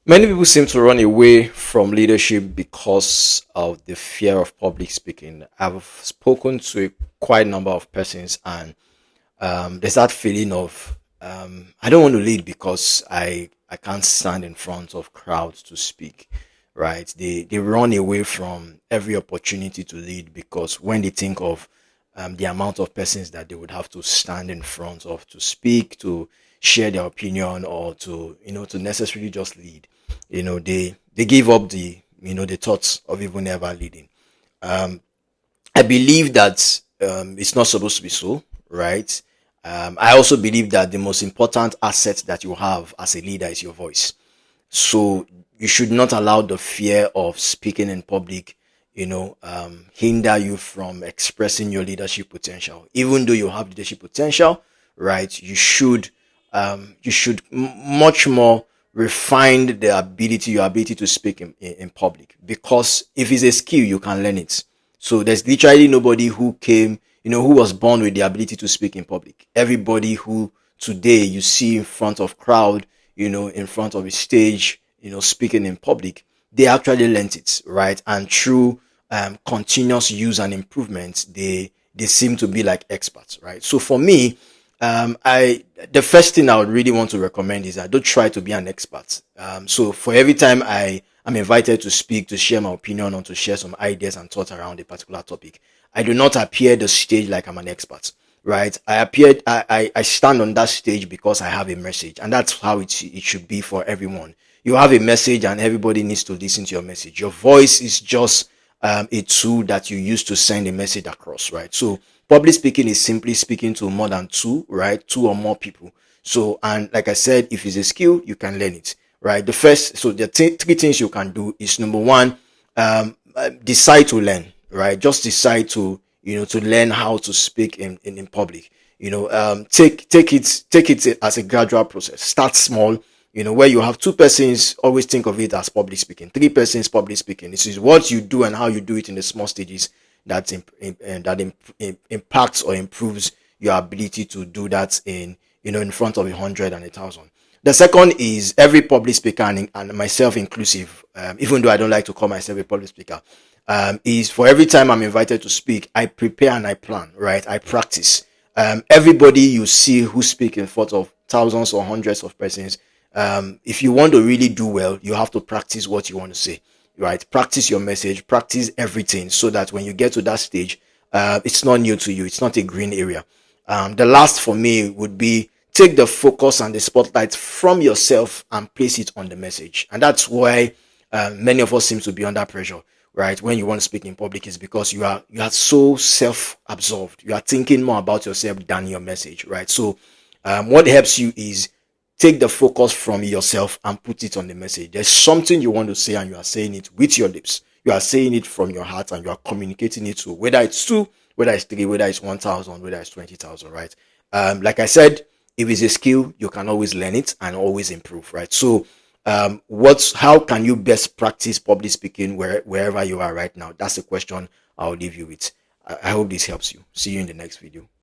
Many people seem to run away from leadership because of the fear of public speaking. I've spoken to a quite number of persons, and there's that feeling of I don't want to lead because I can't stand in front of crowds to speak. Right? They run away from every opportunity to lead because when they think of the amount of persons that they would have to stand in front of to speak, to share their opinion, or to to necessarily just lead, they give up the thoughts of even ever leading. Um, I believe that it's not supposed to be so, right? I also believe that the most important asset that you have as a leader is your voice. So you should not allow the fear of speaking in public, hinder you from expressing your leadership potential. Even though you have leadership potential, right? Much more refine your ability to speak in public, because if it's a skill, you can learn it. So there's literally nobody who came, who was born with the ability to speak in public. Everybody who today you see in front of crowd, in front of a stage, speaking in public, they actually learnt it, right? And through continuous use and improvement, they seem to be like experts, right? So for me, I the first thing I would really want to recommend is I don't try to be an expert. So for every time I am invited to speak, to share my opinion, or to share some ideas and thoughts around a particular topic, I do not appear the stage like I'm an expert, right? I stand on that stage because I have a message, and that's how it should be for everyone. You have a message, and everybody needs to listen to your message. Your voice is just a tool that you use to send a message across, right? So public speaking is simply speaking to more than two, right? Two or more people. So, and like I said, if it's a skill, you can learn it, right? Three things you can do is number one, decide to learn, right? Just decide to learn how to speak in public. Take it as a gradual process. Start small. Where you have two persons, always think of it as public speaking. Three persons, public speaking. This is what you do and how you do it in the small stages that impacts or improves your ability to do that in front of 100 and 1,000. The second is every public speaker, and myself inclusive, even though I don't like to call myself a public speaker, is for every time I'm invited to speak, I prepare and I plan, right? I practice. Everybody you see who speak in front of thousands or hundreds of persons, if you want to really do well, you have to practice what you want to say, right? Practice your message, practice everything, so that when you get to that stage, it's not new to you. It's not a green area. The last for me would be take the focus and the spotlight from yourself and place it on the message. And that's why many of us seem to be under pressure, right? When you want to speak in public, is because you are so self-absorbed. You are thinking more about yourself than your message, right? So what helps you is take the focus from yourself and put it on the message. There's something you want to say, and you are saying it with your lips. You are saying it from your heart, and you are communicating it to, whether it's two, whether it's three, whether it's 1,000, whether it's 20,000, right? Like I said, if it's a skill, you can always learn it and always improve, right? So how can you best practice public speaking wherever you are right now? That's the question I'll leave you with. I hope this helps you. See you in the next video.